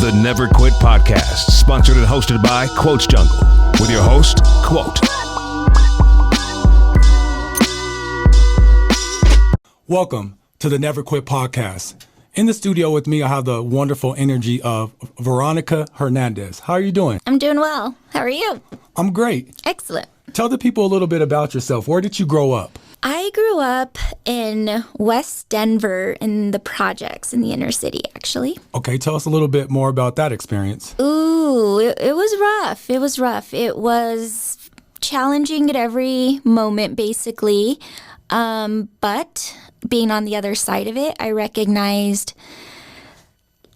The Never Quit Podcast, sponsored and hosted by Quotes Jungle, with your host, Quote. Welcome to the Never Quit Podcast. In the studio with me, I have the wonderful energy of Veronica Harnandez. How are you doing? I'm doing well. How are you? I'm great. Excellent. Tell the people a little bit about yourself. Where did you grow up? I grew up in West Denver in the projects in the inner city, actually. Okay, tell us a little bit more about that experience. Ooh, it was rough. It was rough. It was challenging at every moment, basically. But being on the other side of it, I recognized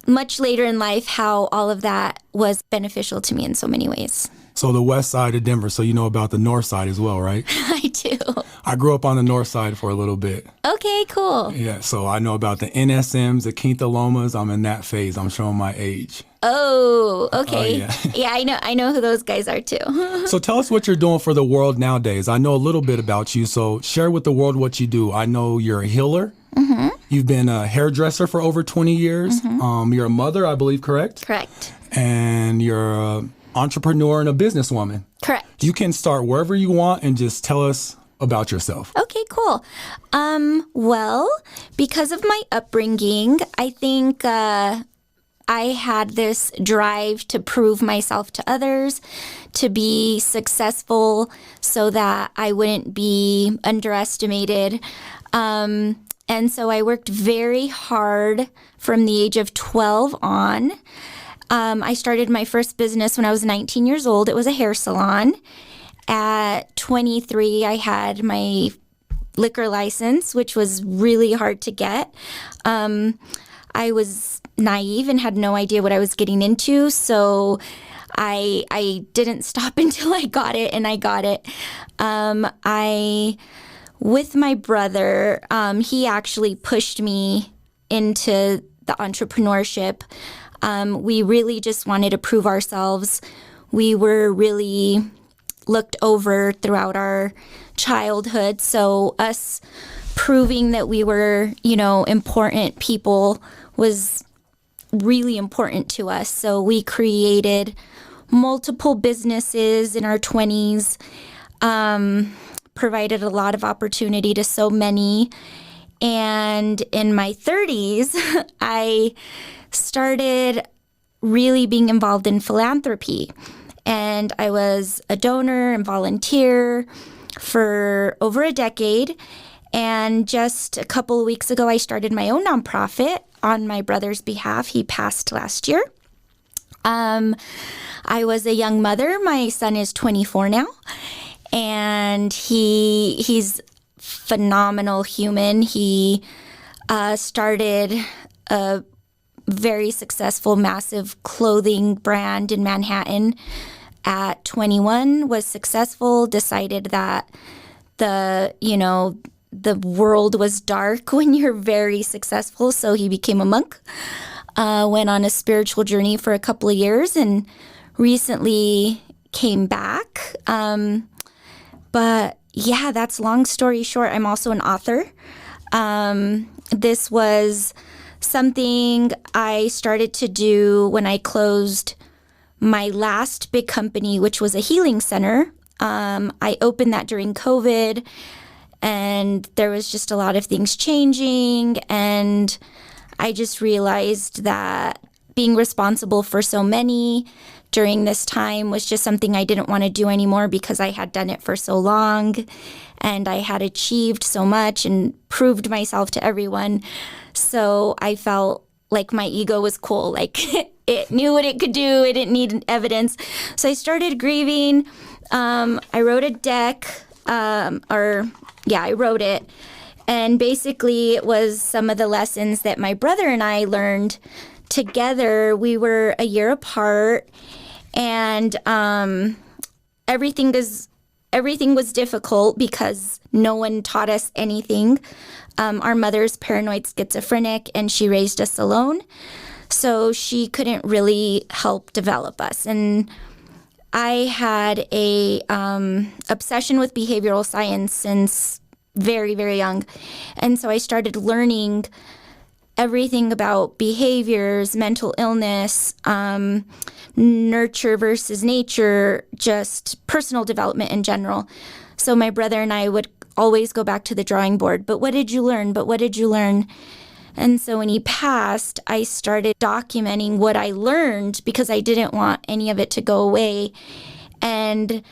much later in life how all of that was beneficial to me in so many ways. So the west side of Denver, so you know about the north side as well, right? I do. I grew up on the north side for a little bit. Okay, cool. Yeah, so I know about the NSMs, the Quintalomas. I'm in that phase. I'm showing my age. Oh, okay. Yeah. Yeah, I know who those guys are too. So tell us what you're doing for the world nowadays. I know a little bit about you, so share with the world what you do. I know you're a healer. Mm-hmm. You've been a hairdresser for over 20 years. Mm-hmm. You're a mother, I believe, correct? Correct. And you're an entrepreneur and a businesswoman. Correct. You can start wherever you want and just tell us about yourself. Okay, cool. Well, because of my upbringing, I think I had this drive to prove myself to others, to be successful so that I wouldn't be underestimated. And so I worked very hard from the age of 12 on. I started my first business when I was 19 years old. It was a hair salon. At 23, I had my liquor license, which was really hard to get. I was naive and had no idea what I was getting into, so I didn't stop until I got it, and I got it. With my brother, he actually pushed me into the entrepreneurship. We really just wanted to prove ourselves. We were really looked over throughout our childhood. So us proving that we were, important people was really important to us. So we created multiple businesses in our 20s, provided a lot of opportunity to so many. And in my 30s, I started really being involved in philanthropy. And I was a donor and volunteer for over a decade. And just a couple of weeks ago, I started my own nonprofit on my brother's behalf. He passed last year. I was a young mother. My son is 24 now. And he's phenomenal human. He started a very successful, massive clothing brand in Manhattan at 21, was successful, decided that the world was dark when you're very successful. So he became a monk, went on a spiritual journey for a couple of years, and recently came back. But yeah, that's long story short. I'm also an author. This was something I started to do when I closed my last big company, which was a healing center. I opened that during COVID, and there was just a lot of things changing. And I just realized that being responsible for so many during this time was just something I didn't want to do anymore, because I had done it for so long and I had achieved so much and proved myself to everyone. So I felt like my ego was cool. Like it knew what it could do. It didn't need evidence. So I started grieving. I wrote a deck, I wrote it. And basically it was some of the lessons that my brother and I learned together. We were a year apart, and everything was difficult because no one taught us anything. Our mother's paranoid schizophrenic, and she raised us alone. So she couldn't really help develop us. And I had a obsession with behavioral science since very, very young. And so I started learning everything about behaviors, mental illness, nurture versus nature, just personal development in general. So my brother and I would always go back to the drawing board. But what did you learn? But what did you learn? And so when he passed, I started documenting what I learned because I didn't want any of it to go away. And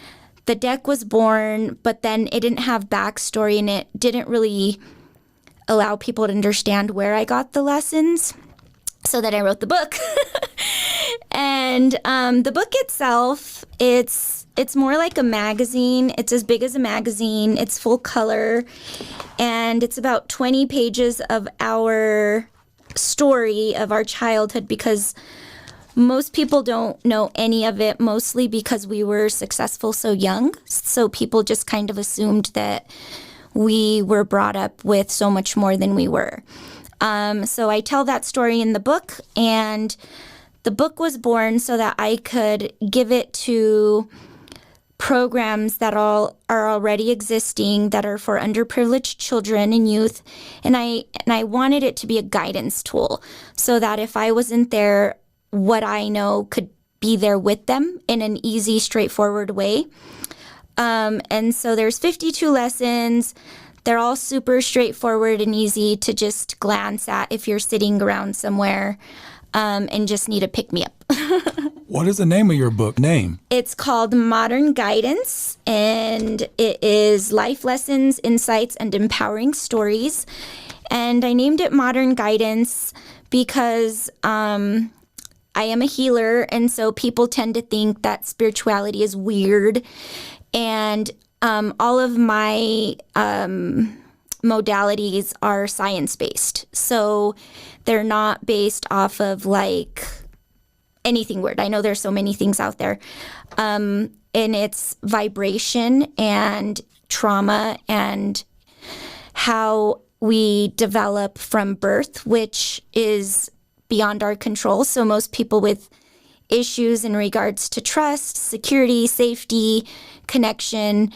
the deck was born, but then it didn't have backstory, and it didn't really allow people to understand where I got the lessons. So then I wrote the book. And the book itself, it's more like a magazine. It's as big as a magazine. It's full color. And it's about 20 pages of our story of our childhood, because most people don't know any of it, mostly because we were successful so young. So people just kind of assumed that we were brought up with so much more than we were. So I tell that story in the book, and the book was born so that I could give it to programs that are already existing that are for underprivileged children and youth. And I wanted it to be a guidance tool so that if I wasn't there, what I know could be there with them in an easy, straightforward way. And so there's 52 lessons. They're all super straightforward and easy to just glance at if you're sitting around somewhere and just need a pick-me-up. What is the name of your book? It's called Modern Guidance, and it is life lessons, insights, and empowering stories. And I named it Modern Guidance because I am a healer, and so people tend to think that spirituality is weird. And all of my modalities are science-based. So they're not based off of like anything weird. I know there's so many things out there. And it's vibration and trauma and how we develop from birth, which is beyond our control. So most people with issues in regards to trust, security, safety, connection,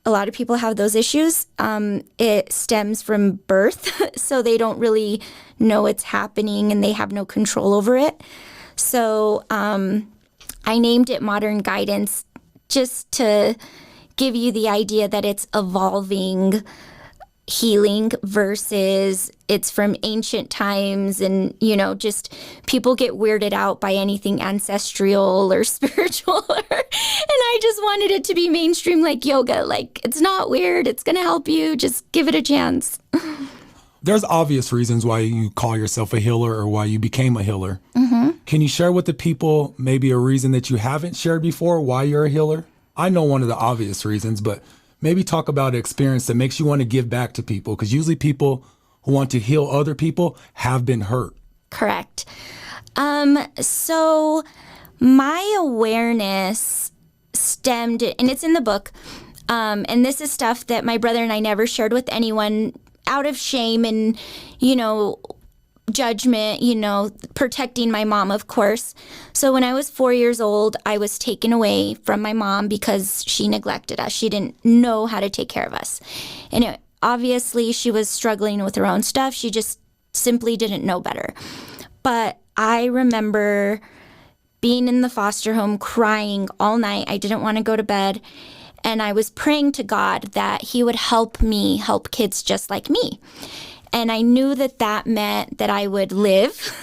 a lot of people have those issues. It stems from birth, so they don't really know it's happening and they have no control over it. So I named it Modern Guidance just to give you the idea that it's evolving healing versus it's from ancient times, and just people get weirded out by anything ancestral or spiritual and I just wanted it to be mainstream like yoga. Like, it's not weird, it's gonna help you, just give it a chance. There's obvious reasons why you call yourself a healer or why you became a healer. Can you share with the people maybe a reason that you haven't shared before why you're a healer? I know one of the obvious reasons, but maybe talk about an experience that makes you want to give back to people, because usually people who want to heal other people have been hurt. Correct. So my awareness stemmed, and it's in the book, and this is stuff that my brother and I never shared with anyone out of shame and, judgment, protecting my mom, of course. So when I was 4 years old, I was taken away from my mom because she neglected us. She didn't know how to take care of us. And obviously she was struggling with her own stuff. She just simply didn't know better. But I remember being in the foster home crying all night. I didn't want to go to bed. And I was praying to God that he would help me help kids just like me. And I knew that meant that I would live,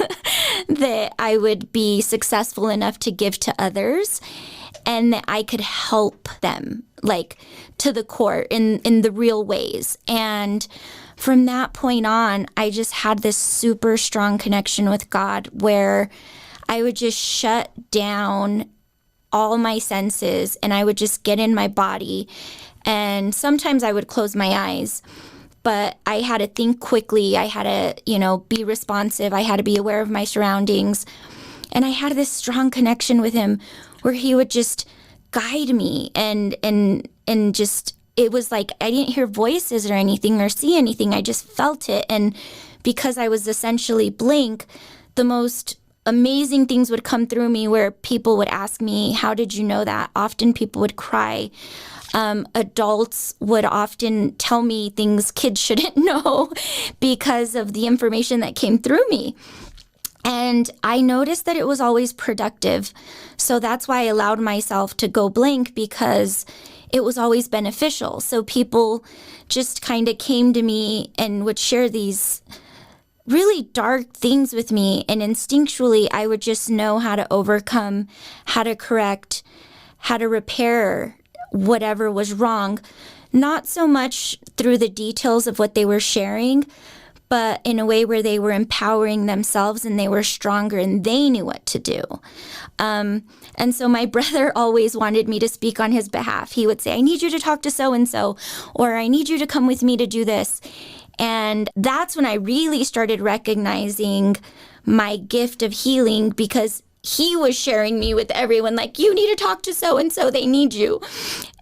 that I would be successful enough to give to others, and that I could help them, like, to the core in the real ways. And from that point on, I just had this super strong connection with God where I would just shut down all my senses and I would just get in my body. And sometimes I would close my eyes. But I had to think quickly. I had to, be responsive. I had to be aware of my surroundings. And I had this strong connection with him where he would just guide me and just, it was like I didn't hear voices or anything or see anything. I just felt it. And because I was essentially blank, the most amazing things would come through me where people would ask me, how did you know that? Often people would cry. adults would often tell me things kids shouldn't know because of the information that came through me. And I noticed that it was always productive. So that's why I allowed myself to go blank, because it was always beneficial. So people just kind of came to me and would share these really dark things with me. And instinctually, I would just know how to overcome, how to correct, how to repair whatever was wrong. Not so much through the details of what they were sharing, but in a way where they were empowering themselves and they were stronger and they knew what to do. And so my brother always wanted me to speak on his behalf. He would say, I need you to talk to so-and-so, or I need you to come with me to do this. And that's when I really started recognizing my gift of healing, because he was sharing me with everyone, like, you need to talk to so-and-so, they need you.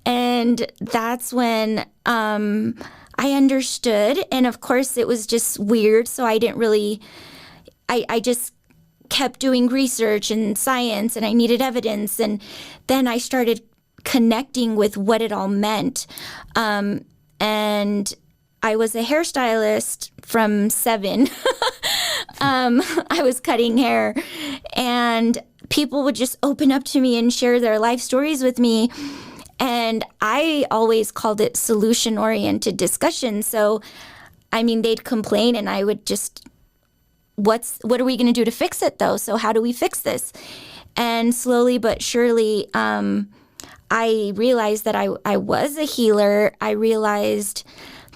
And that's when I understood. And of course, it was just weird. So I didn't really, I just kept doing research and science, and I needed evidence. And then I started connecting with what it all meant. And I was a hairstylist from 7. I was cutting hair, and people would just open up to me and share their life stories with me. And I always called it solution-oriented discussion. So, I mean, they'd complain, and I would just, what are we going to do to fix it, though? So how do we fix this? And slowly but surely, I realized that I was a healer. I realized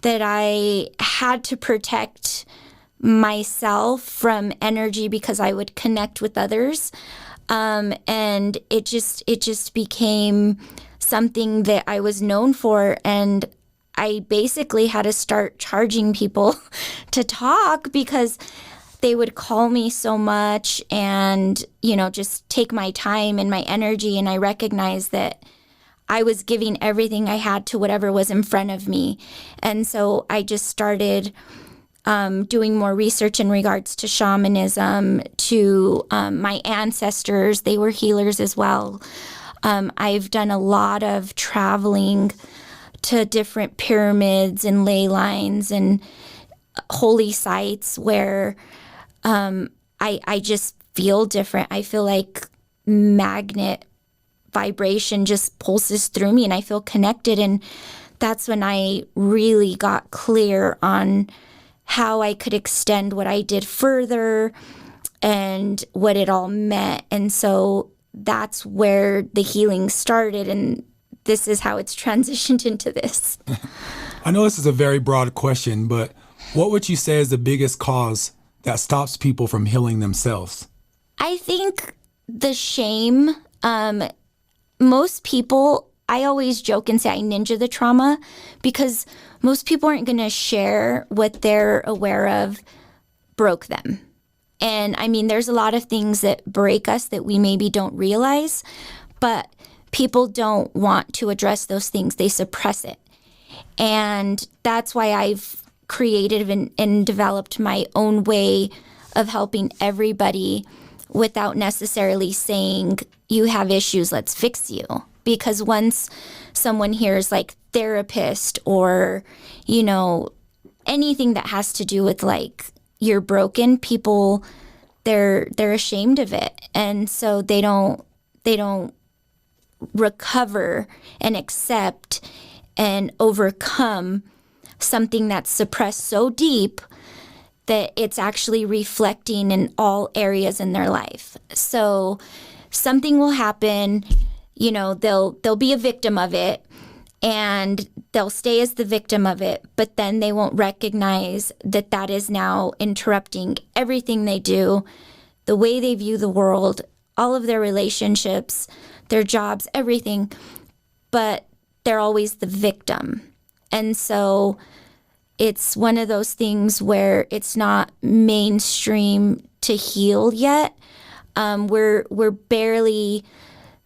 that I had to protect myself from energy because I would connect with others. And it just became something that I was known for. And I basically had to start charging people to talk, because they would call me so much and, just take my time and my energy. And I recognized that I was giving everything I had to whatever was in front of me. And so I just started doing more research in regards to shamanism, to my ancestors. They were healers as well. I've done a lot of traveling to different pyramids and ley lines and holy sites where I just feel different. I feel like magnet vibration just pulses through me, and I feel connected. And that's when I really got clear on how I could extend what I did further and what it all meant. And so that's where the healing started, and this is how it's transitioned into this. I know this is a very broad question, but what would you say is the biggest cause that stops people from healing themselves? I think the shame. Most people, I always joke and say I ninja the trauma, because most people aren't going to share what they're aware of broke them. And I mean, there's a lot of things that break us that we maybe don't realize, but people don't want to address those things. They suppress it. And that's why I've created and developed my own way of helping everybody without necessarily saying, you have issues, let's fix you. Because once someone hears like therapist or, anything that has to do with like you're broken, people, they're ashamed of it. And so they don't recover and accept and overcome something that's suppressed so deep that it's actually reflecting in all areas in their life. So something will happen, they'll be a victim of it, and they'll stay as the victim of it, but then they won't recognize that that is now interrupting everything they do, the way they view the world, all of their relationships, their jobs, everything, but they're always the victim. And so it's one of those things where it's not mainstream to heal yet. We're barely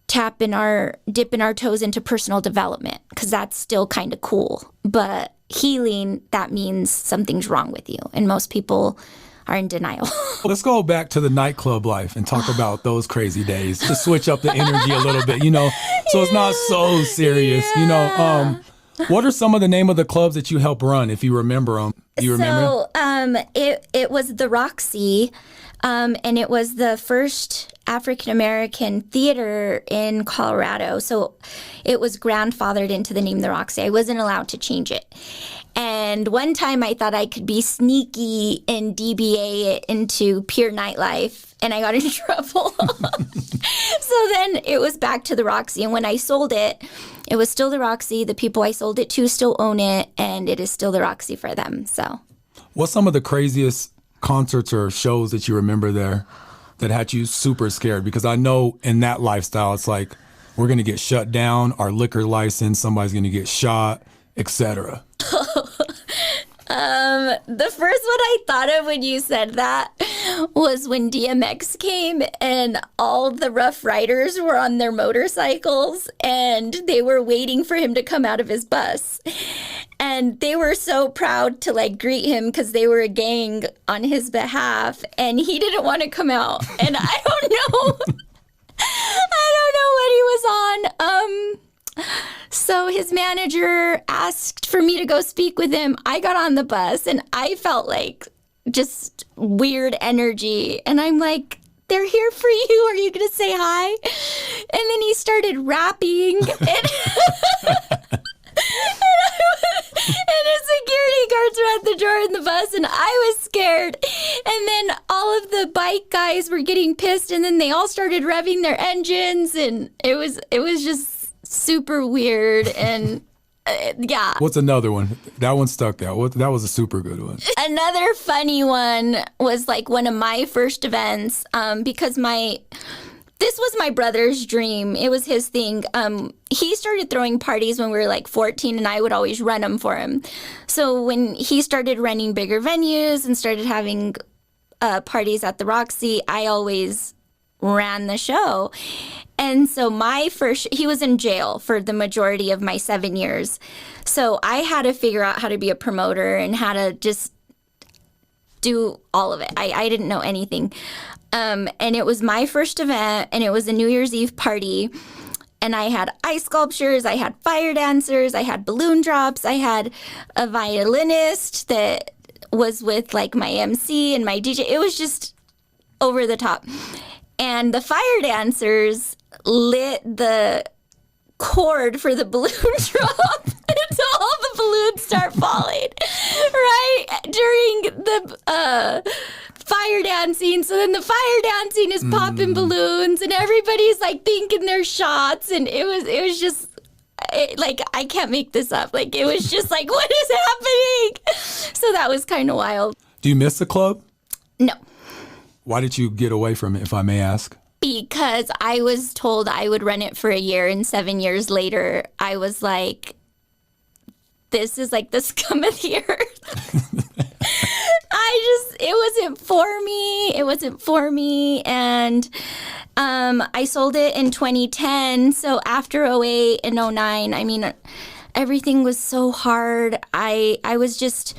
dipping our toes into personal development, because that's still kind of cool. But healing, that means something's wrong with you. And most people, are in denial. Let's go back to the nightclub life and talk about those crazy days to switch up the energy a little bit, so it's not so serious, What are some of the name of the clubs that you help run, if you remember them? Do you remember? So it was the Roxy, and it was the first African-American theater in Colorado. So it was grandfathered into the name the Roxy. I wasn't allowed to change it. And one time I thought I could be sneaky and DBA it into pure nightlife, and I got in trouble. So then it was back to the Roxy. And when I sold it, it was still the Roxy. The people I sold it to still own it, and it is still the Roxy for them. So, what's some of the craziest concerts or shows that you remember there that had you super scared? Because I know in that lifestyle, it's like, we're going to get shut down, our liquor license, somebody's going to get shot, etc. The first one I thought of when you said that was when DMX came and all the Rough Riders were on their motorcycles and they were waiting for him to come out of his bus. And they were so proud to greet him because they were a gang on his behalf, and he didn't want to come out. And I don't know. I don't know what he was on. So his manager asked for me to go speak with him. I got on the bus and I felt like just weird energy. And I'm like, they're here for you. Are you going to say hi? And then he started rapping. And his security guards were at the door in the bus, and I was scared. And then all of the bike guys were getting pissed, and then they all started revving their engines, and it was just super weird. And yeah. What's another one? That one stuck out. That was a super good one. Another funny one was one of my first events, because this was my brother's dream. It was his thing. He started throwing parties when we were 14, and I would always run them for him. So when he started running bigger venues and started having parties at the Roxy, I always ran the show. And so he was in jail for the majority of my 7 years. So I had to figure out how to be a promoter and how to just do all of it. I didn't know anything. And it was my first event, and it was a New Year's Eve party. And I had ice sculptures, I had fire dancers, I had balloon drops, I had a violinist that was with my MC and my DJ. It was just over the top. And the fire dancers lit the cord for the balloon drop until all the balloons start falling, right? During the fire dancing. So then the fire dancing is popping balloons, and everybody's thinking their shots, and it was just I can't make this up. It was just what is happening? So that was kind of wild. Do you miss the club? No. Why did you get away from it, if I may ask? Because I was told I would run it for a year, and 7 years later, I was like, this is the scum of the earth. It wasn't for me. And I sold it in 2010. So after 08 and 09, everything was so hard. I was just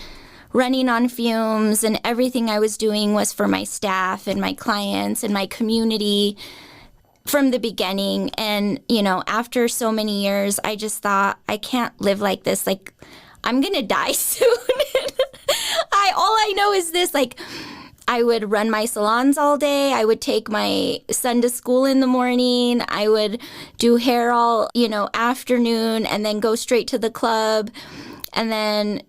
running on fumes, and everything I was doing was for my staff and my clients and my community from the beginning. And, after so many years, I just thought, I can't live like this. I'm going to die soon. All I know is this, I would run my salons all day. I would take my son to school in the morning. I would do hair all, afternoon, and then go straight to the club. And then,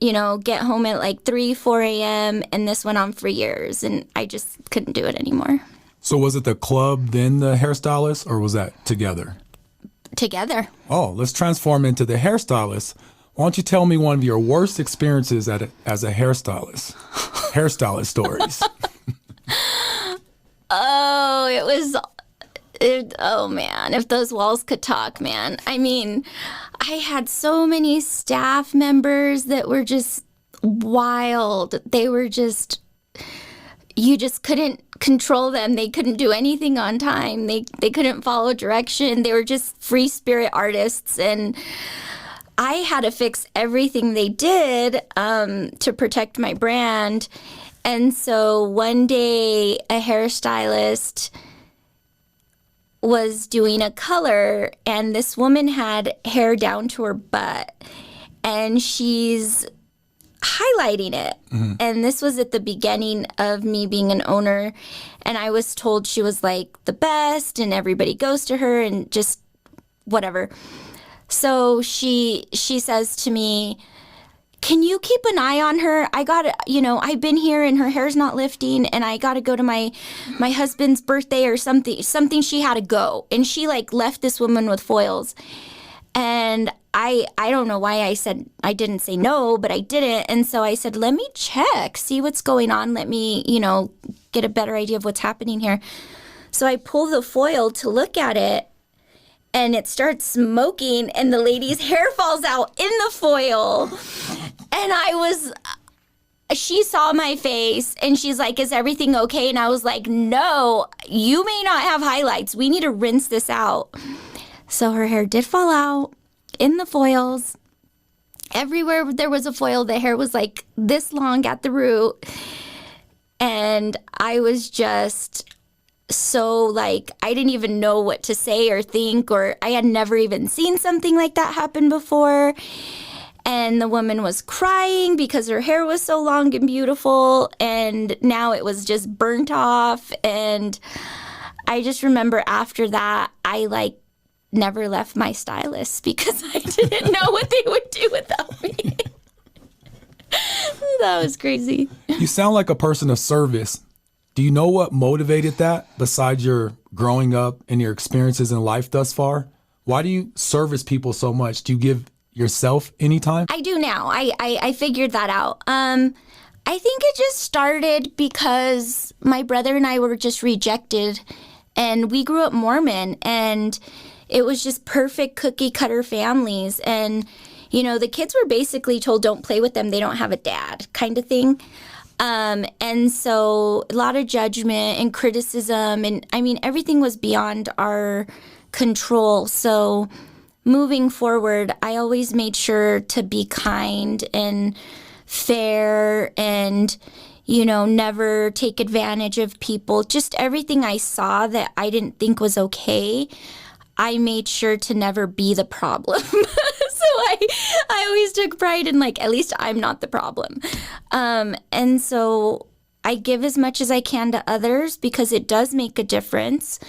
get home at 3, 4 a.m. And this went on for years, and I just couldn't do it anymore. So was it the club, then the hairstylist, or was that together? Together. Oh, let's transform into the hairstylist. Why don't you tell me one of your worst experiences as a hairstylist? Hairstylist stories. Oh man, if those walls could talk, man. I had so many staff members that were just wild. They were you just couldn't control them. They couldn't do anything on time. They couldn't follow direction. They were just free spirit artists, and I had to fix everything they did to protect my brand. And so one day a hairstylist was doing a color, and this woman had hair down to her butt, and she's highlighting it. And this was at the beginning of me being an owner, and I was told she was like the best and everybody goes to her and just whatever. So she says to me, can you keep an eye on her? I got to, I've been here and her hair's not lifting, and I got to go to my husband's birthday or something she had to go. And she like left this woman with foils. And I don't know why I said, I didn't say no, but I didn't. And so I said, let me check, see what's going on. Let me, get a better idea of what's happening here. So I pull the foil to look at it, and it starts smoking, and the lady's hair falls out in the foil. And she saw my face, and she's like, is everything okay? And I was like, no, you may not have highlights. We need to rinse this out. So her hair did fall out in the foils. Everywhere there was a foil, the hair was like this long at the root. And I was just so like, I didn't even know what to say or think, or I had never even seen something like that happen before. And the woman was crying because her hair was so long and beautiful, and now it was just burnt off. And I just remember after that, I like never left my stylist because I didn't know what they would do without me. That was crazy. You sound like a person of service. Do you know what motivated that besides your growing up and your experiences in life thus far? Why do you service people so much? Do you give yourself any time? I do now. I figured that out. I think it just started because my brother and I were just rejected, and we grew up Mormon, and it was just perfect cookie cutter families. And, the kids were basically told, don't play with them, they don't have a dad, kind of thing. And so a lot of judgment and criticism, and I mean, everything was beyond our control. So moving forward, I always made sure to be kind and fair and, never take advantage of people. Just everything I saw that I didn't think was okay, I made sure to never be the problem. So I always took pride in like, at least I'm not the problem. And so I give as much as I can to others because it does make a difference.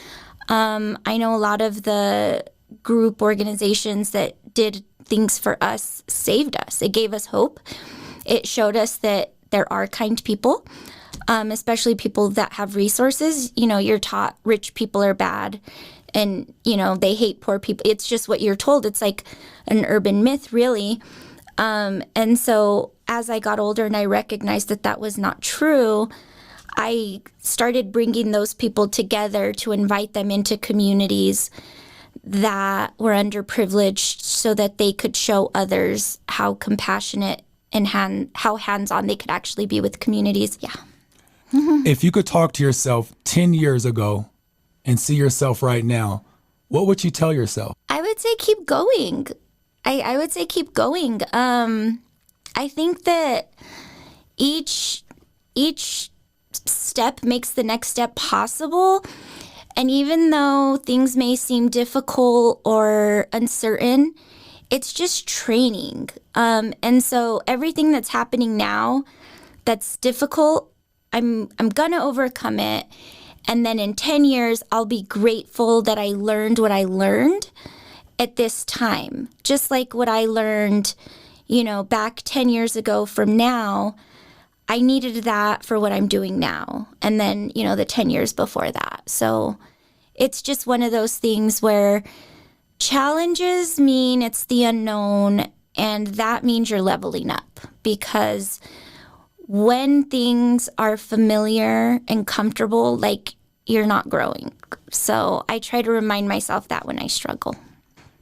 I know a lot of the group organizations that did things for us saved us. It gave us hope. It showed us that there are kind people, especially people that have resources. You're taught rich people are bad and, they hate poor people. It's just what you're told. It's like an urban myth, really. And so as I got older and I recognized that that was not true, I started bringing those people together to invite them into communities that were underprivileged so that they could show others how compassionate and how hands-on they could actually be with communities. Yeah. If you could talk to yourself 10 years ago and see yourself right now, what would you tell yourself? I would say keep going. I would say keep going. I think that each step makes the next step possible. And even though things may seem difficult or uncertain, it's just training. And so everything that's happening now that's difficult, I'm going to overcome it. And then in 10 years, I'll be grateful that I learned what I learned at this time. Just like what I learned, back 10 years ago from now, I needed that for what I'm doing now. And then, the 10 years before that. So it's just one of those things where challenges mean it's the unknown, and that means you're leveling up. Because when things are familiar and comfortable, like, you're not growing. So I try to remind myself that when I struggle.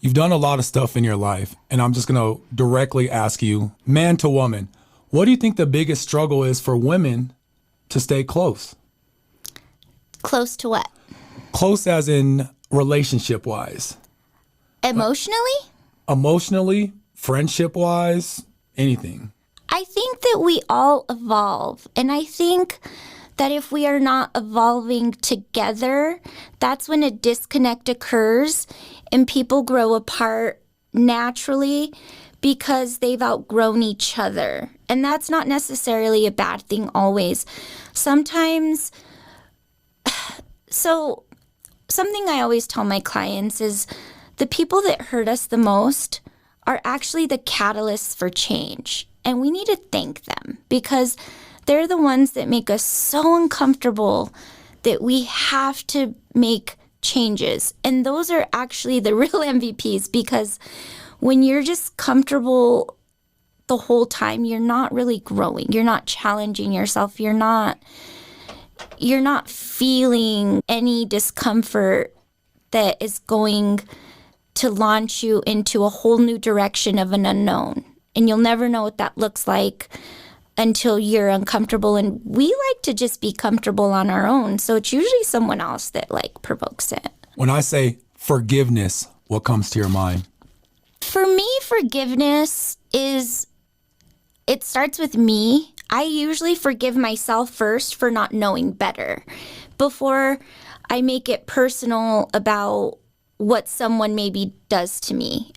You've done a lot of stuff in your life, and I'm just going to directly ask you, man to woman, what do you think the biggest struggle is for women to stay close? Close to what? Close as in relationship-wise. Emotionally? Emotionally, friendship-wise, anything. I think that we all evolve. And I think that if we are not evolving together, that's when a disconnect occurs and people grow apart naturally because they've outgrown each other. And that's not necessarily a bad thing always. Sometimes, so something I always tell my clients is the people that hurt us the most are actually the catalysts for change. And we need to thank them because they're the ones that make us so uncomfortable that we have to make changes. And those are actually the real MVPs, because when you're just comfortable the whole time, you're not really growing. You're not challenging yourself. You're not feeling any discomfort that is going to launch you into a whole new direction of an unknown. And you'll never know what that looks like until you're uncomfortable. And we like to just be comfortable on our own. So it's usually someone else that provokes it. When I say forgiveness, what comes to your mind? For me, forgiveness it starts with me. I usually forgive myself first for not knowing better before I make it personal about what someone maybe does to me.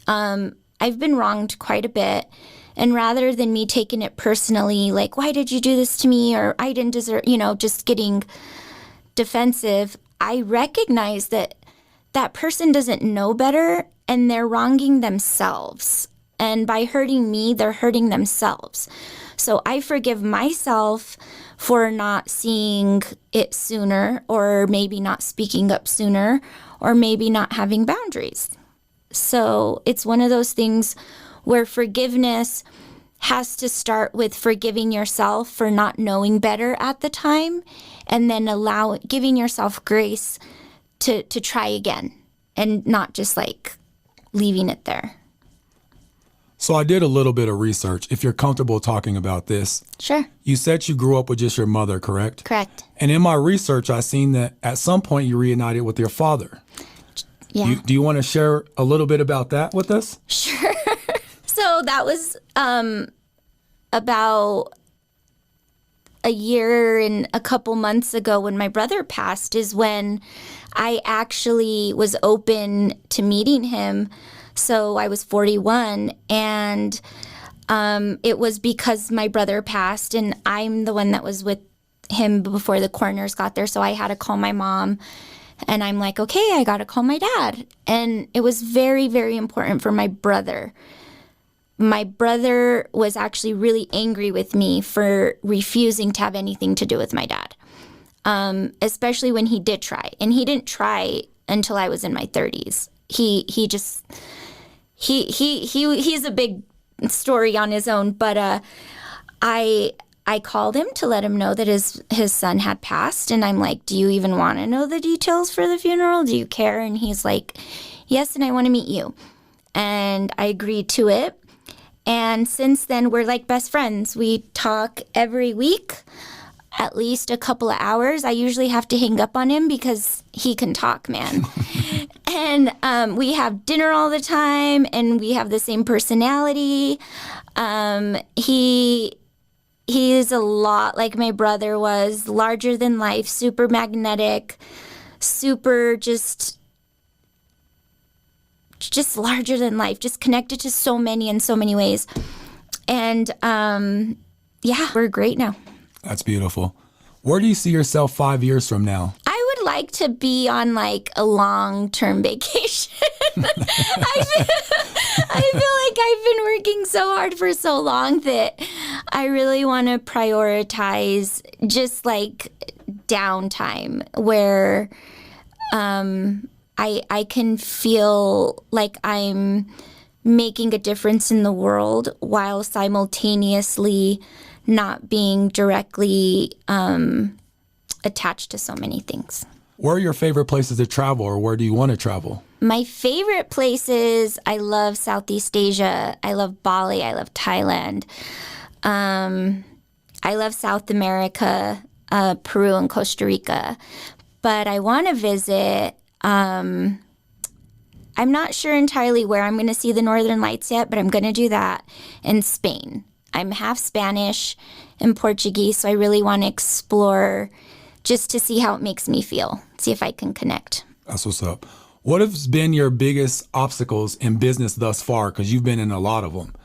I've been wronged quite a bit. And rather than me taking it personally, why did you do this to me? Or I didn't deserve, just getting defensive, I recognize that that person doesn't know better and they're wronging themselves. And by hurting me, they're hurting themselves. So I forgive myself for not seeing it sooner, or maybe not speaking up sooner, or maybe not having boundaries. So it's one of those things where forgiveness has to start with forgiving yourself for not knowing better at the time, and then giving yourself grace to try again and not just leaving it there. So I did a little bit of research, if you're comfortable talking about this. Sure. You said you grew up with just your mother, correct? Correct. And in my research, I seen that at some point you reunited with your father. Yeah. Do you want to share a little bit about that with us? Sure. So that was about a year and a couple months ago when my brother passed is when I actually was open to meeting him. So I was 41, and it was because my brother passed, and I'm the one that was with him before the coroners got there. So I had to call my mom, and I'm like, okay, I got to call my dad. And it was very, very important for my brother. My brother was actually really angry with me for refusing to have anything to do with my dad, especially when he did try. And he didn't try until I was in my 30s. He's a big story on his own, but I called him to let him know that his son had passed, and I'm like, do you even want to know the details for the funeral? Do you care? And he's like, yes, and I want to meet you. And I agreed to it. And since then, we're like best friends. We talk every week, at least a couple of hours. I usually have to hang up on him because he can talk, man. And we have dinner all the time, and we have the same personality. He is a lot like my brother was, larger than life, super magnetic, super just larger than life, just connected to so many in so many ways. And yeah, we're great now. That's beautiful. Where do you see yourself 5 years from now? I would like to be on a long-term vacation. I feel like I've been working so hard for so long that I really want to prioritize just downtime where I can feel like I'm making a difference in the world while simultaneously not being directly attached to so many things. Where are your favorite places to travel, or where do you want to travel? My favorite places, I love Southeast Asia. I love Bali. I love Thailand. I love South America, Peru and Costa Rica. But I want to visit, I'm not sure entirely where I'm going to see the Northern Lights yet, but I'm going to do that in Spain. I'm half Spanish and Portuguese, so I really want to explore just to see how it makes me feel, see if I can connect. That's what's up. What has been your biggest obstacles in business thus far? Because you've been in a lot of them.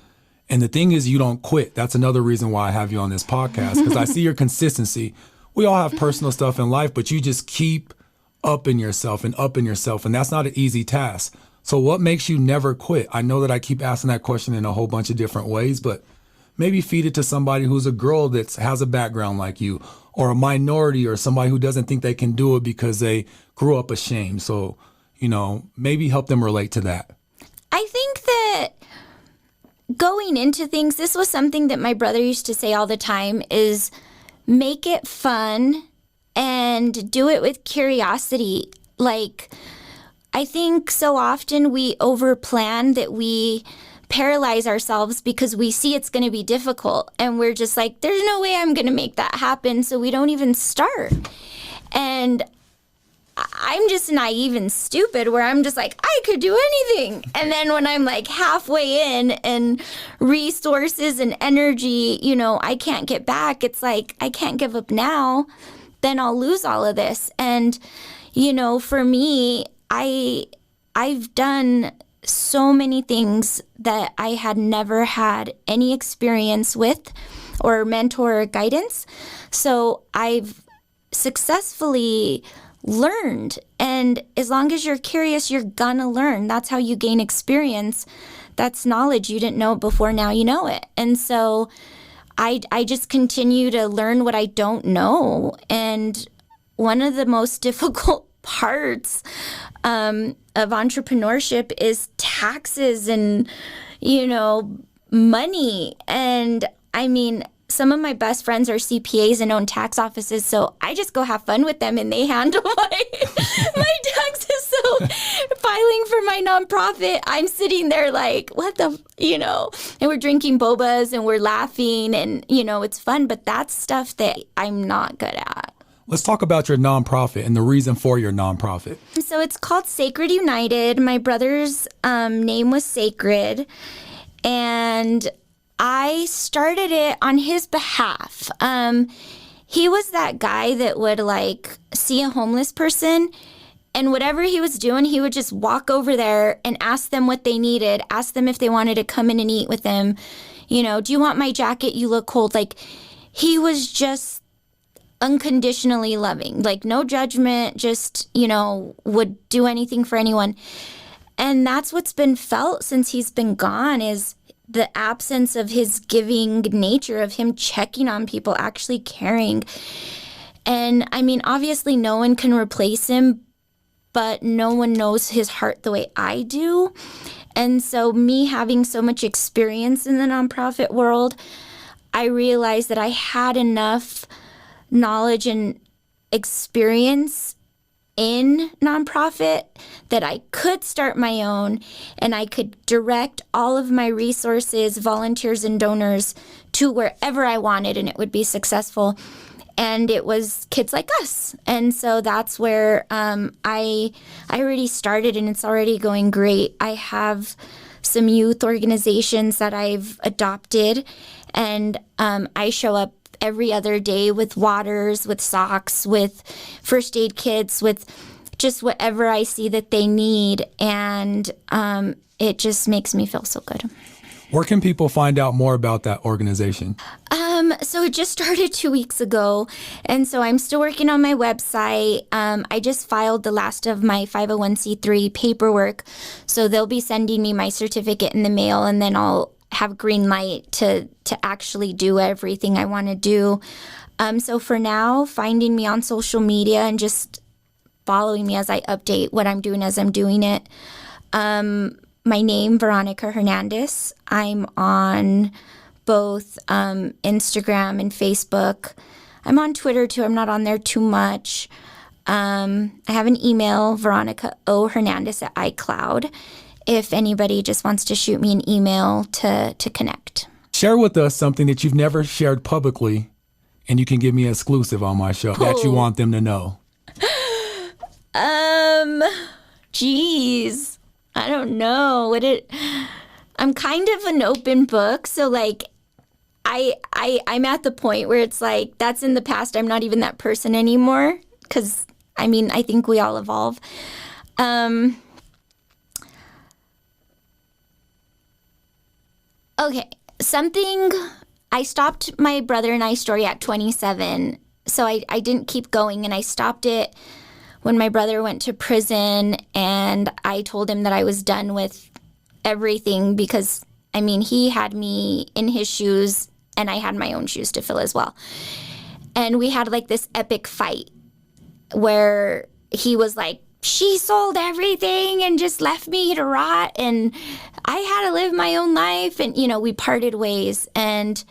And the thing is, you don't quit. That's another reason why I have you on this podcast, because I see your consistency. We all have personal stuff in life, but you just keep upping yourself, and that's not an easy task. So what makes you never quit? I know that I keep asking that question in a whole bunch of different ways, but maybe feed it to somebody who's a girl that has a background like you, or a minority, or somebody who doesn't think they can do it because they grew up ashamed. So, maybe help them relate to that. I think that going into things, this was something that my brother used to say all the time, is make it fun and do it with curiosity. Like, I think so often we overplan that we paralyze ourselves because we see it's going to be difficult. And we're just like, there's no way I'm going to make that happen. So we don't even start. And I'm just naive and stupid where I'm just like, I could do anything. And then when I'm like halfway in and resources and energy, I can't get back. It's like, I can't give up now. Then I'll lose all of this. And, for me, I've done so many things that I had never had any experience with or mentor or guidance. So I've successfully learned. And as long as you're curious, you're gonna learn. That's how you gain experience. That's knowledge. You didn't know it before, now you know it. And so I just continue to learn what I don't know. And one of the most difficult parts of entrepreneurship is taxes and, money. And I mean, some of my best friends are CPAs and own tax offices, so I just go have fun with them and they handle my taxes. So filing for my nonprofit, I'm sitting there like, what the, and we're drinking bobas and we're laughing and, it's fun, but that's stuff that I'm not good at. Let's talk about your nonprofit and the reason for your nonprofit. So it's called Sacred United. My brother's name was Sacred, and I started it on his behalf. He was that guy that would see a homeless person, and whatever he was doing, he would just walk over there and ask them what they needed, ask them if they wanted to come in and eat with him. Do you want my jacket? You look cold. He was just unconditionally loving, no judgment, just, would do anything for anyone. And that's what's been felt since he's been gone, is the absence of his giving nature, of him checking on people, actually caring. And I mean, obviously no one can replace him, but no one knows his heart the way I do. And so me having so much experience in the nonprofit world, I realized that I had enough knowledge and experience in nonprofit that I could start my own, and I could direct all of my resources, volunteers and donors to wherever I wanted, and it would be successful. And it was kids like us. And so that's where I already started, and it's already going great. I have some youth organizations that I've adopted, and I show up every other day with waters, with socks, with first aid kits, with just whatever I see that they need. And it just makes me feel so good. Where can people find out more about that organization? So it just started 2 weeks ago. And so I'm still working on my website. I just filed the last of my 501c3 paperwork. So they'll be sending me my certificate in the mail, and then I'll have green light to actually do everything I want to do. So for now, finding me on social media and just following me as I update what I'm doing as I'm doing it. My name, Veronica Harnandez. I'm on both Instagram and Facebook. I'm on Twitter too. I'm not on there too much. I have an email, Veronica O. Hernandez at iCloud, if anybody just wants to shoot me an email to connect. Share with us something that you've never shared publicly, and you can give me an exclusive on my show that you want them to know. Geez, I don't know. I'm kind of an open book, so I'm at the point where it's like, that's in the past. I'm not even that person anymore. Because, I mean, I think we all evolve. Okay, I stopped my brother and I story at 27. So I didn't keep going, and I stopped it when my brother went to prison, and I told him that I was done with everything because, I mean, he had me in his shoes and I had my own shoes to fill as well. And we had like this epic fight where he was like, she sold everything and just left me to rot, and I had to live my own life. And, you know, we parted ways, and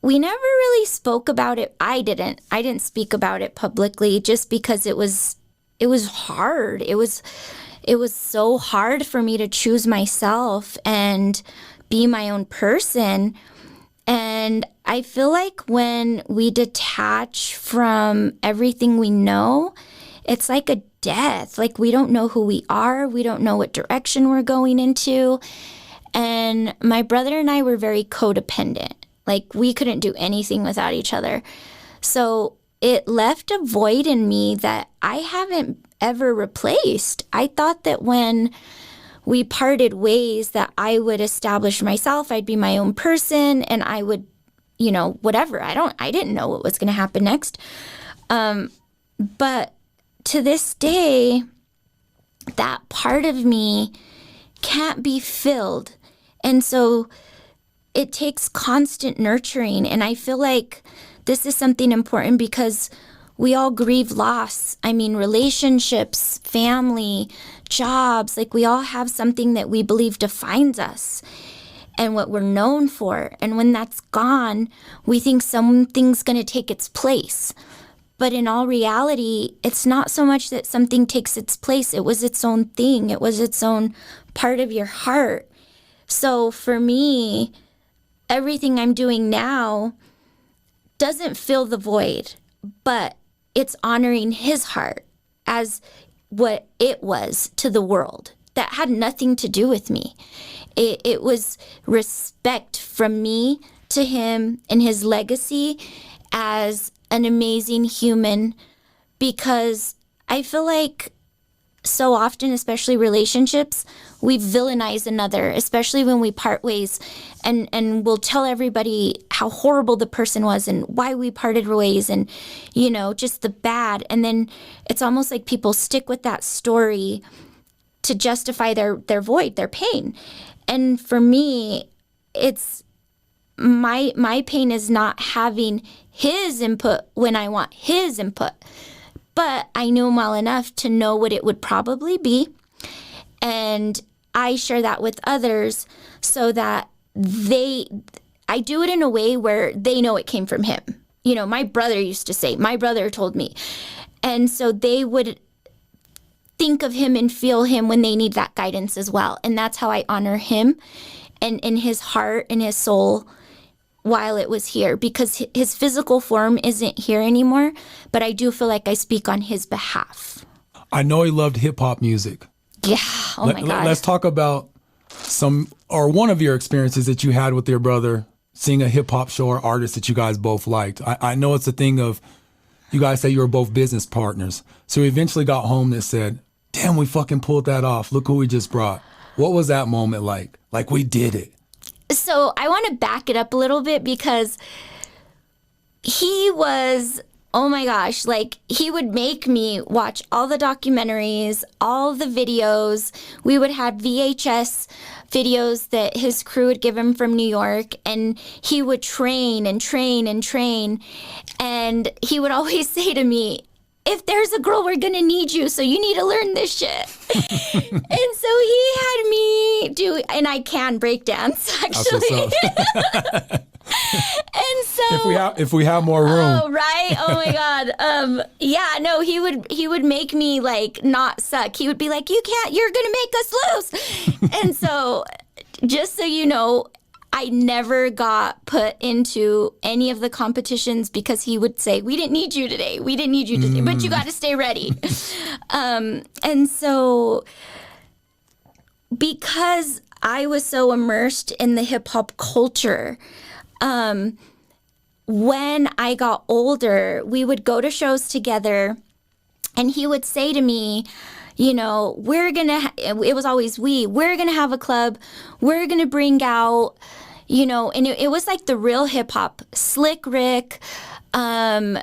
we never really spoke about it. I didn't speak about it publicly just because it was hard. It was so hard for me to choose myself and be my own person. And I feel like when we detach from everything we know, it's like a death. Like, we don't know who we are. We don't know what direction we're going into. And my brother and I were very codependent. Like, we couldn't do anything without each other. So it left a void in me that I haven't ever replaced. I thought that when we parted ways that I would establish myself, I'd be my own person, and I would, you know, whatever. I didn't know what was going to happen next. But to this day, that part of me can't be filled. And so it takes constant nurturing. And I feel like this is something important because we all grieve loss. I mean, relationships, family, jobs, like we all have something that we believe defines us and what we're known for. And when that's gone, we think something's going to take its place. But in all reality, it's not so much that something takes its place. It was its own thing. It was its own part of your heart. So for me, everything I'm doing now doesn't fill the void, but it's honoring his heart as what it was to the world. That had nothing to do with me. It was respect from me to him and his legacy as an amazing human, because I feel like so often, especially relationships, we villainize another, especially when we part ways, and we'll tell everybody how horrible the person was and why we parted ways and, you know, just the bad. And then it's almost like people stick with that story to justify their void, their pain. And for me, it's my pain is not having his input when I want his input. But I knew him well enough to know what it would probably be. And I share that with others so that I do it in a way where they know it came from him. You know, my brother used to say, my brother told me. And so they would think of him and feel him when they need that guidance as well. And that's how I honor him and in his heart and his soul while it was here, because his physical form isn't here anymore, but I do feel like I speak on his behalf. I know he loved hip hop music. Yeah. Oh my God. Let's talk about one of your experiences that you had with your brother, seeing a hip hop show or artist that you guys both liked. I know it's a thing of, you guys say you were both business partners. So we eventually got home and said, damn, we fucking pulled that off. Look who we just brought. What was that moment like? Like, we did it. So I want to back it up a little bit, because he was, oh my gosh, like, he would make me watch all the documentaries, all the videos. We would have VHS videos that his crew would give him from New York, and he would train and train and train. And he would always say to me, if there's a girl, we're going to need you, so you need to learn this shit. And so he had me do, and I can break dance, actually. And so if we have more room. Oh, right. Oh my God. Yeah, no, he would make me like not suck. He would be like, you're going to make us lose. And so just so you know, I never got put into any of the competitions because he would say, we didn't need you today. We didn't need you today, but you got to stay ready. And so because I was so immersed in the hip hop culture, When I got older, we would go to shows together, and he would say to me, you know, it was always we're going to have a club. We're going to bring out, you know, and it was like the real hip hop, Slick Rick. Oh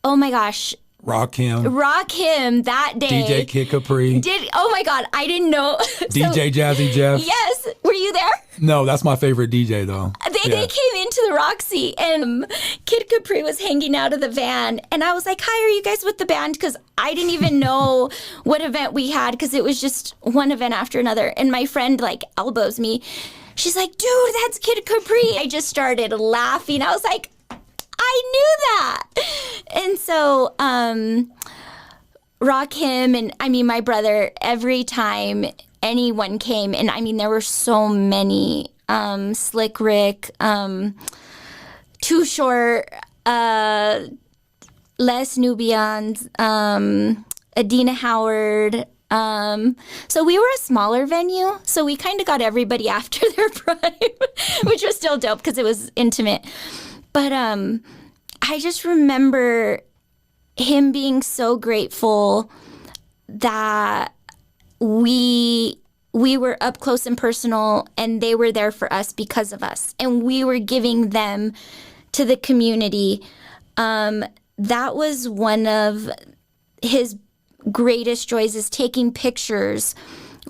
my gosh. Rock him that day. DJ Kid Capri. Oh my God, I didn't know. DJ Jazzy Jeff. Yes. Were you there? No, that's my favorite DJ though. They came into the Roxy, and Kid Capri was hanging out of the van, and I was like, hi, are you guys with the band? Because I didn't even know what event we had, because it was just one event after another. And my friend like elbows me. She's like, dude, that's Kid Capri. I just started laughing. I was like, I knew that. And so Rock him, and I mean, my brother, every time anyone came, and I mean, there were so many, Slick Rick, Too Short, Les Nubians, Adina Howard. So we were a smaller venue, so we kind of got everybody after their prime, which was still dope because it was intimate. But I just remember him being so grateful that we were up close and personal, and they were there for us because of us, and we were giving them to the community. That was one of his greatest joys, is taking pictures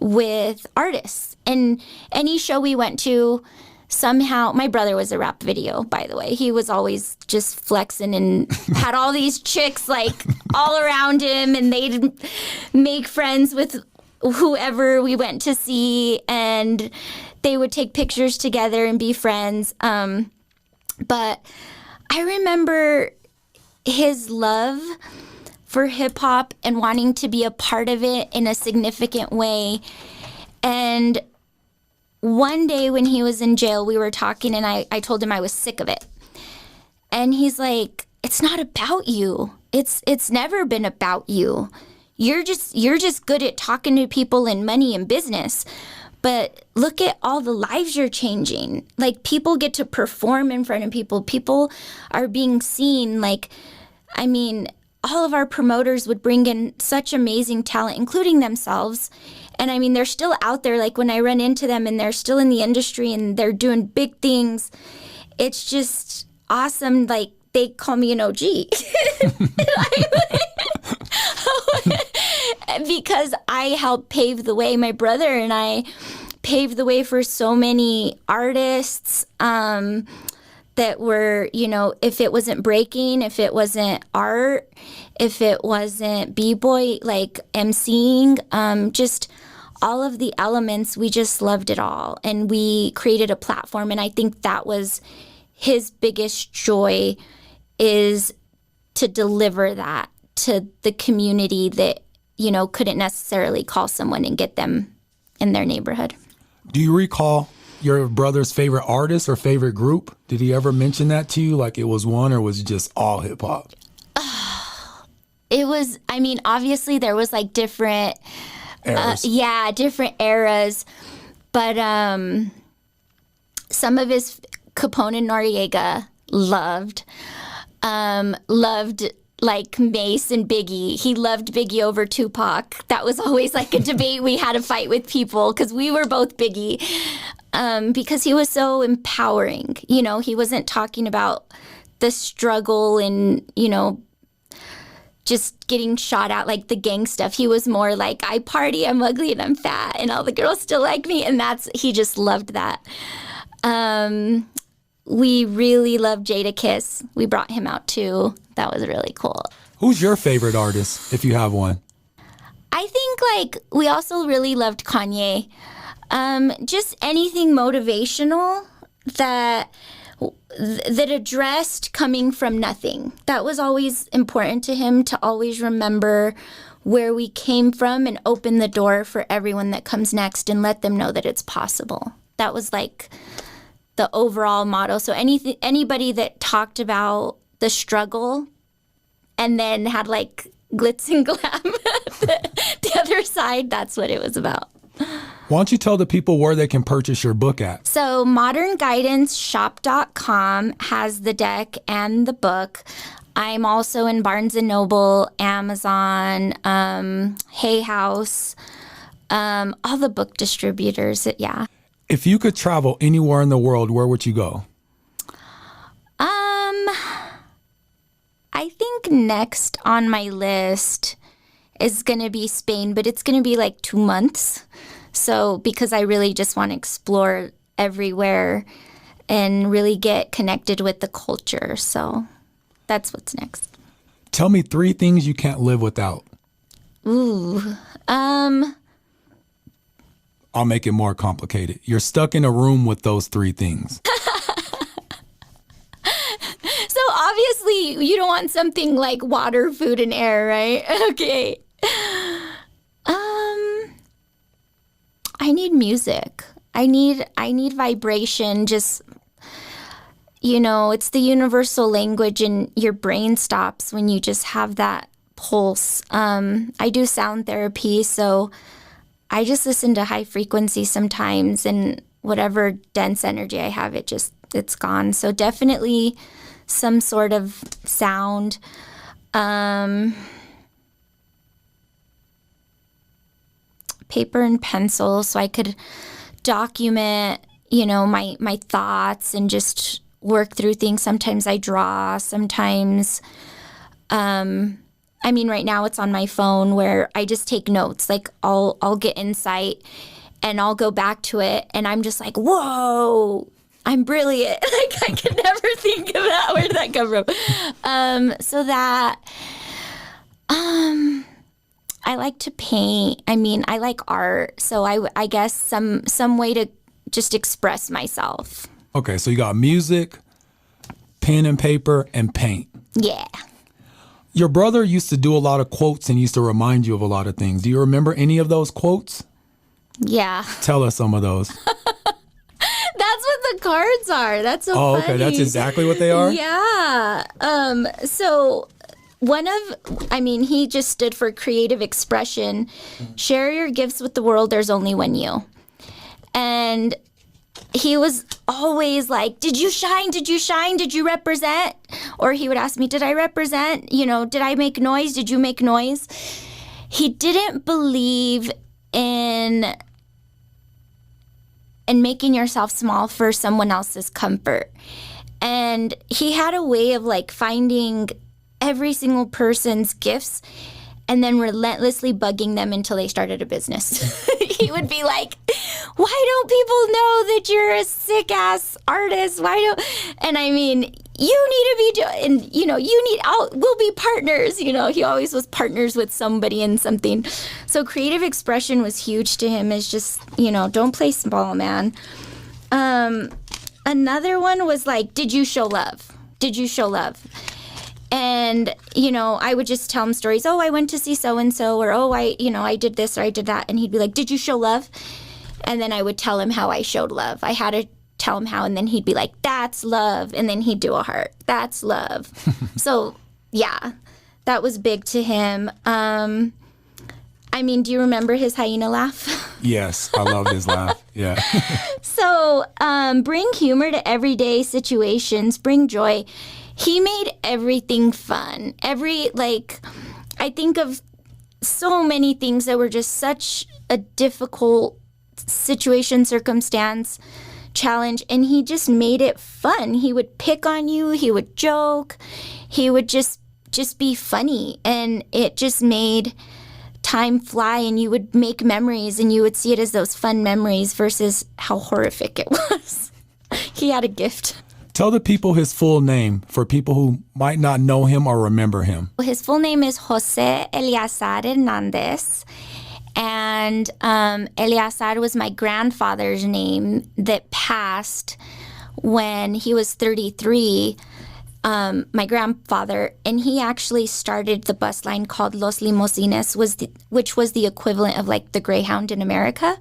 with artists. And any show we went to, somehow, my brother was a rap video, by the way. He was always just flexing and had all these chicks like all around him, and they'd make friends with whoever we went to see, and they would take pictures together and be friends. But I remember his love for hip hop and wanting to be a part of it in a significant way. And one day when he was in jail, we were talking, and I told him I was sick of it. And he's like, it's not about you. It's never been about you. You're just good at talking to people and money and business. But look at all the lives you're changing. Like, people get to perform in front of people. People are being seen. Like, I mean, all of our promoters would bring in such amazing talent, including themselves. And I mean, they're still out there. Like, when I run into them, and they're still in the industry, and they're doing big things, it's just awesome. Like, they call me an OG. Because I helped pave the way. My brother and I paved the way for so many artists that were, you know, if it wasn't breaking, if it wasn't art, if it wasn't b-boy, like emceeing, just all of the elements, we just loved it all. And we created a platform. And I think that was his biggest joy, is to deliver that to the community that, you know, couldn't necessarily call someone and get them in their neighborhood. Do you recall your brother's favorite artist or favorite group? Did he ever mention that to you? Like, it was one, or was it just all hip hop? It was, I mean, obviously there was like different eras. Different eras. But some of his Capone and Noriega loved like Mace and Biggie. He loved Biggie over Tupac. That was always like a debate we had to fight with people, because we were both Biggie, because he was so empowering. You know, he wasn't talking about the struggle and, you know, just getting shot at, like the gang stuff. He was more like, I party, I'm ugly, and I'm fat, and all the girls still like me. And he just loved that. We really loved Jadakiss. We brought him out too. That was really cool. Who's your favorite artist, if you have one? I think like we also really loved Kanye. Just anything motivational that addressed coming from nothing. That was always important to him, to always remember where we came from and open the door for everyone that comes next and let them know that it's possible. That was like the overall motto. So anybody that talked about the struggle and then had like glitz and glam the other side, that's what it was about. Why don't you tell the people where they can purchase your book at? So modernguidanceshop.com has the deck and the book. I'm also in Barnes & Noble, Amazon, Hay House, all the book distributors, yeah. If you could travel anywhere in the world, where would you go? I think next on my list is going to be Spain, but it's going to be like 2 months. So because I really just want to explore everywhere and really get connected with the culture. So that's what's next. Tell me 3 things you can't live without. I'll make it more complicated. You're stuck in a room with those 3 things. So obviously you don't want something like water, food, and air, right? Okay. I need music. I need vibration. Just, it's the universal language, and your brain stops when you just have that pulse. I do sound therapy, so I just listen to high frequency sometimes, and whatever dense energy I have, it's gone. So definitely some sort of sound. Paper and pencil, so I could document, my thoughts and just work through things. Sometimes I draw, sometimes, right now it's on my phone where I just take notes. Like I'll get insight and I'll go back to it and I'm just like, whoa, I'm brilliant. Like I could never think of that. Where did that come from? I like to paint. I like art. So I guess some way to just express myself. Okay, so you got music, pen and paper, and paint. Yeah. Your brother used to do a lot of quotes and used to remind you of a lot of things. Do you remember any of those quotes? Yeah. Tell us some of those. That's what the cards are. That's so funny. Okay, that's exactly what they are? Yeah. So he just stood for creative expression. Share your gifts with the world. There's only one you. And he was always like, did you shine? Did you shine? Did you represent? Or he would ask me, did I represent? Did I make noise? Did you make noise? He didn't believe in making yourself small for someone else's comfort. And he had a way of like finding every single person's gifts and then relentlessly bugging them until they started a business. He would be like, why don't people know that you're a sick ass artist? And you need to be doing, we'll be partners. He always was partners with somebody in something. So creative expression was huge to him. Is just, don't play small, man. Another one was like, did you show love? Did you show love? And, I would just tell him stories. Oh, I went to see so-and-so, or, oh, I did this or I did that. And he'd be like, did you show love? And then I would tell him how I showed love. I had to tell him how, and then he'd be like, that's love. And then he'd do a heart. That's love. So, yeah, that was big to him. Do you remember his hyena laugh? Yes, I love his laugh. Yeah. So, bring humor to everyday situations. Bring joy. He made everything fun. I think of so many things that were just such a difficult situation, circumstance, challenge, and he just made it fun. He would pick on you. He would joke. He would just be funny, and it just made time fly, and you would make memories, and you would see it as those fun memories versus how horrific it was. He had a gift. Tell the people his full name for people who might not know him or remember him. His full name is Jose Eleazar Harnandez. And Eleazar was my grandfather's name that passed when he was 33, my grandfather. And he actually started the bus line called Los Limosines, which was the equivalent of like the Greyhound in America.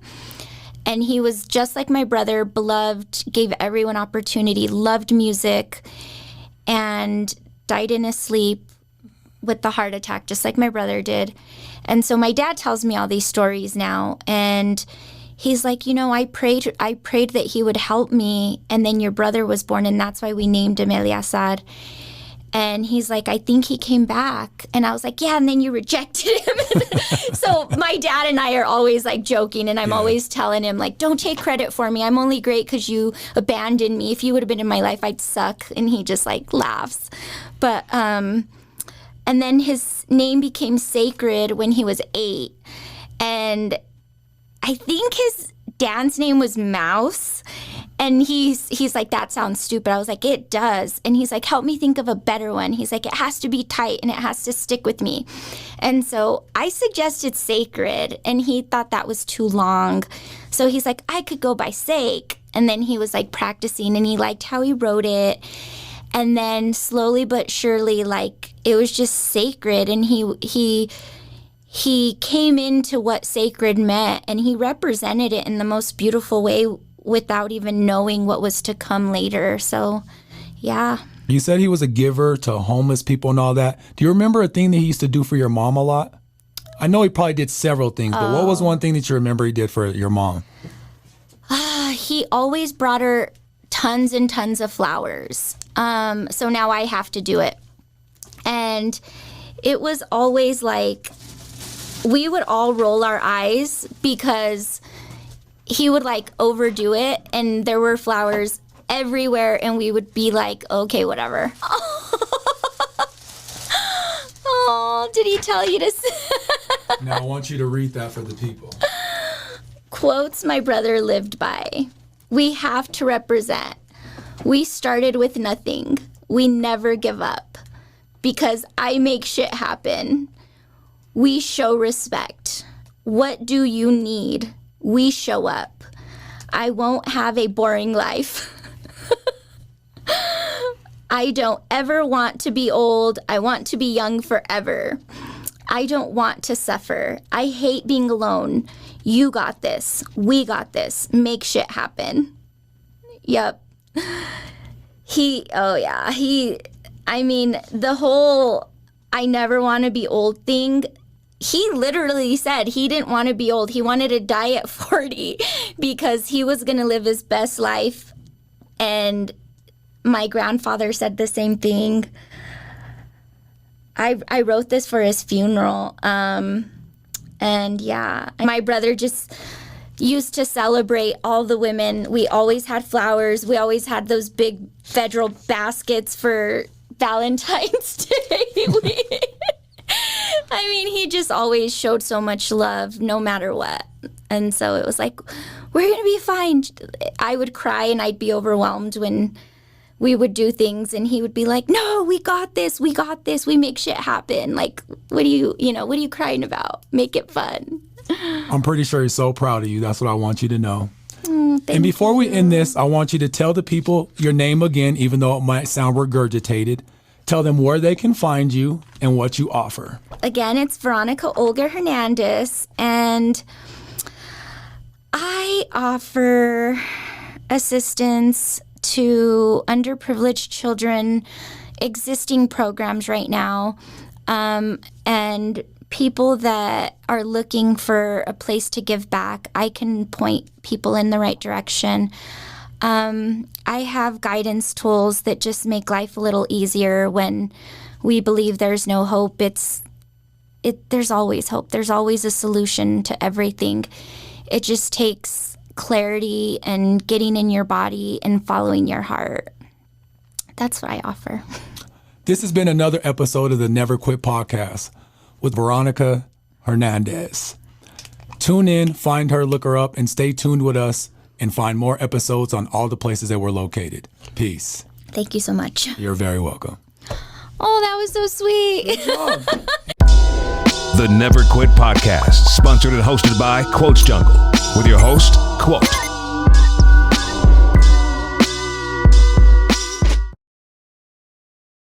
And he was just like my brother, beloved, gave everyone opportunity, loved music, and died in his sleep with the heart attack, just like my brother did. And so my dad tells me all these stories now, and he's like, I prayed that he would help me, and then your brother was born, and that's why we named him Eleazar. And he's like, I think he came back. And I was like, yeah, and then you rejected him. So my dad and I are always like joking, and I'm always telling him, like, don't take credit for me. I'm only great because you abandoned me. If you would have been in my life, I'd suck. And he just like laughs. But, and then his name became sacred when he was 8. And I think his dad's name was Mouse. And he's like, that sounds stupid. I was like, it does. And he's like, help me think of a better one. He's like, it has to be tight and it has to stick with me. And so I suggested Sacred, and he thought that was too long. So he's like, I could go by Sake. And then he was like practicing, and he liked how he wrote it. And then slowly but surely, like, it was just Sacred. And he came into what sacred meant, and he represented it in the most beautiful way without even knowing what was to come later. So, yeah. You said he was a giver to homeless people and all that. Do you remember a thing that he used to do for your mom a lot? I know he probably did several things, but what was one thing that you remember he did for your mom? He always brought her tons and tons of flowers. So now I have to do it. And it was always like, we would all roll our eyes because he would like overdo it, and there were flowers everywhere, and we would be like, okay, whatever. Oh, did he tell you to? Now I want you to read that for the people. Quotes my brother lived by. We have to represent. We started with nothing. We never give up. Because I make shit happen. We show respect. What do you need? We show up. I won't have a boring life. I don't ever want to be old. I want to be young forever. I don't want to suffer. I hate being alone. You got this. We got this. Make shit happen. Yep. The whole I never want to be old thing, he literally said he didn't want to be old. He wanted to die at 40 because he was going to live his best life. And my grandfather said the same thing. I wrote this for his funeral. And yeah, my brother just used to celebrate all the women. We always had flowers. We always had those big federal baskets for Valentine's Day. He just always showed so much love no matter what. And so it was like, we're going to be fine. I would cry and I'd be overwhelmed when we would do things, and he would be like, no, we got this. We got this. We make shit happen. Like, what are you crying about? Make it fun. I'm pretty sure he's so proud of you. That's what I want you to know. And before we end this, I want you to tell the people your name again, even though it might sound regurgitated. Tell them where they can find you and what you offer. Again, it's Veronica Olga Harnandez, and I offer assistance to underprivileged children, existing programs right now, and people that are looking for a place to give back. I can point people in the right direction. I have guidance tools that just make life a little easier when we believe there's no hope. There's always hope. There's always a solution to everything. It just takes clarity and getting in your body and following your heart. That's what I offer. This has been another episode of the Never Quit Podcast with Veronica Harnandez. Tune in, find her, look her up, and stay tuned with us and find more episodes on all the places that we're located. Peace. Thank you so much. You're very welcome. Oh, that was so sweet. Good job. The Never Quit Podcast, sponsored and hosted by Quotes Jungle, with your host, Quote.